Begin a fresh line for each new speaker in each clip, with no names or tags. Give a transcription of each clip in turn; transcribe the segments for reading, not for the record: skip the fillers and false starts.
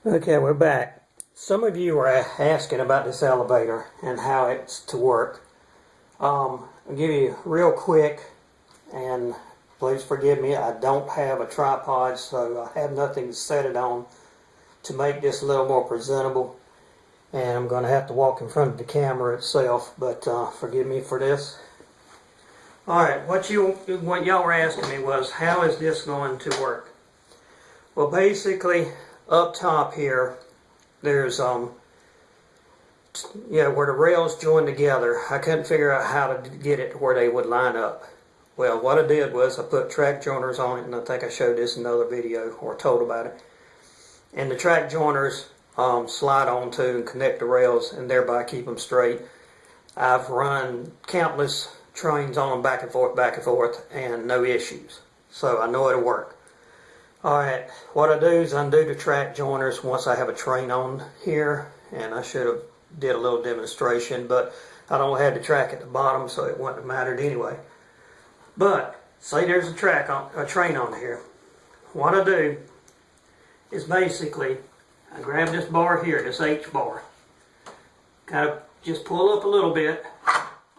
Okay, we're back. Some of you are asking about this elevator and how it's to work. I'll give you real quick, and please forgive me, I don't have a tripod, so I have nothing to set it on to make this a little more presentable. And I'm going to have to walk in front of the camera itself, but forgive me for this. Alright, what y'all were asking me was, how is this going to work? Well, basically, up top here, there's where the rails join together. I couldn't figure out how to get it to where they would line up. Well, what I did was I put track joiners on it, and I think I showed this in another video or told about it. And the track joiners slide onto and connect the rails and thereby keep them straight. I've run countless trains on them back and forth, and no issues. So I know it'll work. Alright, what I do is undo the track joiners once I have a train on here, and I should have did a little demonstration, but I don't have the track at the bottom, so it wouldn't have mattered anyway. But say there's a train on here. What I do is basically I grab this bar here, this H bar, kind of just pull up a little bit,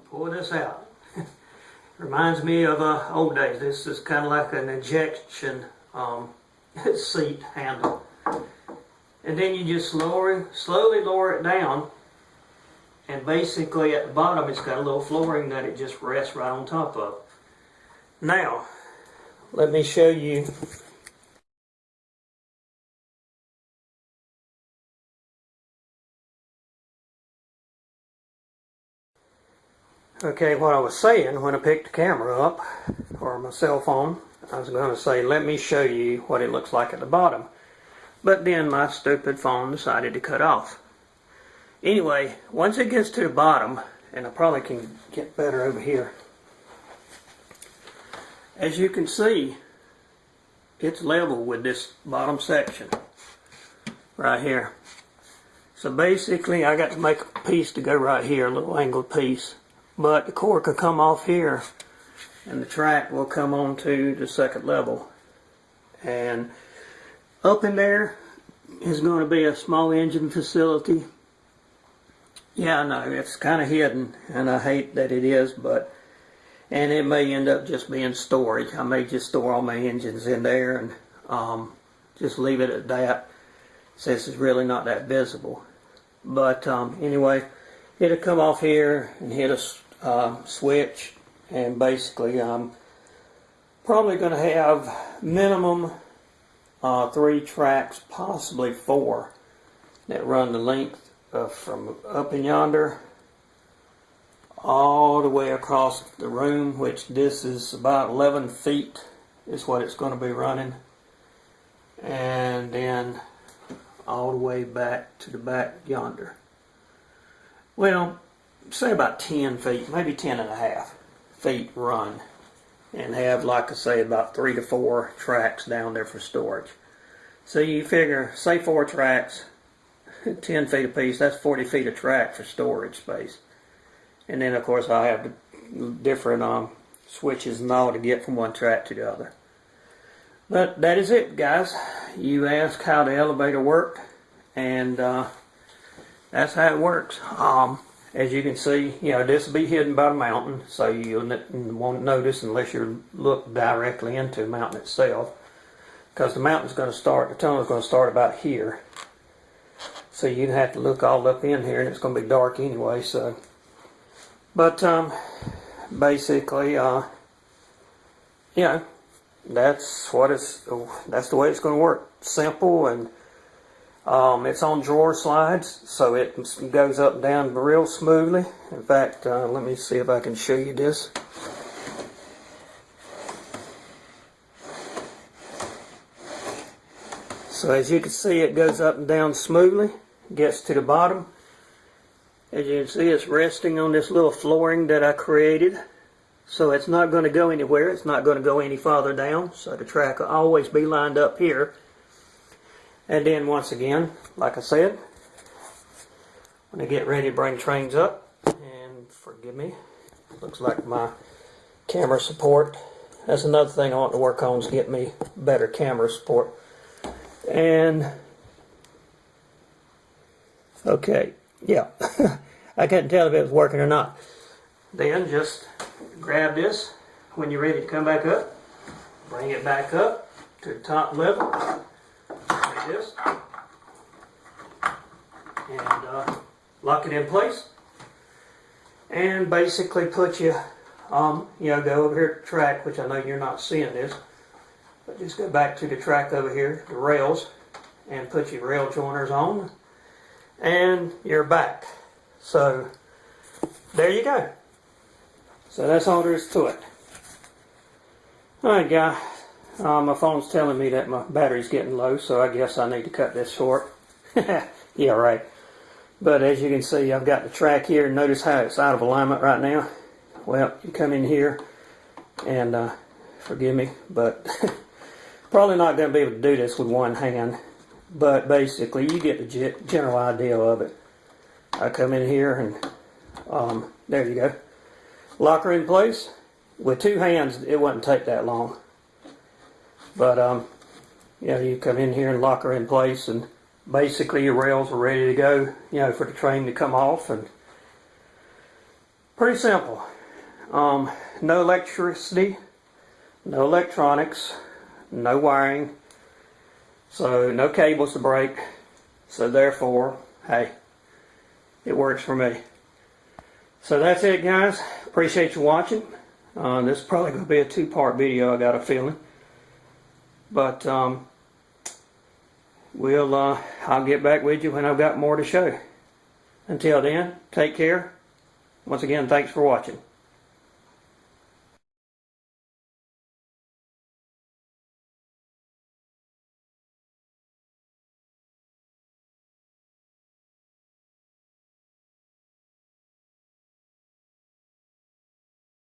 pull this out. Reminds me of old days. This is kind of like an injection seat handle, and then you just slowly lower it down, and basically at the bottom it's got a little flooring that it just rests right on top of. Now let me show you. Okay, what I was saying when I picked the camera up, or my cell phone, I was going to say, let me show you what it looks like at the bottom. But then my stupid phone decided to cut off. Anyway, once it gets to the bottom, and I probably can get better over here, as you can see, it's level with this bottom section right here. So basically I got to make a piece to go right here, a little angled piece. But the cord could come off here, and the track will come onto the second level. And up in there is going to be a small engine facility. Yeah, I know, it's kind of hidden, and I hate that it is, and it may end up just being storage. I may just store all my engines in there and just leave it at that, since it's really not that visible. But anyway, it'll come off here and hit a switch, and basically I'm probably going to have minimum 3 tracks, possibly 4, that run the length from up in yonder all the way across the room, which this is about 11 feet is what it's going to be running, and then all the way back to the back yonder. Well, say about 10 feet, maybe 10.5 feet run, and have, like I say, about 3 to 4 tracks down there for storage. So you figure, say 4 tracks, 10 feet apiece, that's 40 feet of track for storage space. And then of course I have the different switches and all to get from one track to the other. But that is it, guys. You asked how the elevator worked, and that's how it works. As you can see, this will be hidden by the mountain, so you won't notice unless you look directly into the mountain itself, because the mountain's going to start, the tunnel's going to start about here. So you'd have to look all up in here, and it's going to be dark anyway. So, but basically, that's the way it's going to work. Simple, and it's on drawer slides, so it goes up and down real smoothly. In fact, let me see if I can show you this. So as you can see, it goes up and down smoothly, gets to the bottom. As you can see, it's resting on this little flooring that I created. So it's not going to go anywhere, it's not going to go any farther down, so the track will always be lined up here. And then once again, like I said, when I get ready to bring trains up, and forgive me, looks like my camera support, that's another thing I want to work on, is get me better camera support. And Okay, yeah. I couldn't tell if it was working or not. Then just grab this when you're ready to come back up. Bring it back up to the top level, like this, and lock it in place. And basically put you, go over here to the track, which I know you're not seeing this, but just go back to the track over here, the rails, and put your rail joiners on, and you're back. So there you go. So that's all there is to it. Alright guys, my phone's telling me that my battery's getting low, so I guess I need to cut this short. Yeah, right. But as you can see, I've got the track here. Notice how it's out of alignment right now. Well, you come in here and forgive me, but probably not going to be able to do this with one hand. But basically, you get the general idea of it. I come in here and there you go. Lock her in place. With two hands, it wouldn't take that long. But you come in here and lock her in place, and basically your rails are ready to go, for the train to come off. And pretty simple. No electricity, no electronics, no wiring, so no cables to break. So therefore, hey, it works for me. So that's it, guys. Appreciate you watching. This is probably going to be a two-part video, I got a feeling. But I'll get back with you when I've got more to show. Until then, take care. Once again, thanks for watching.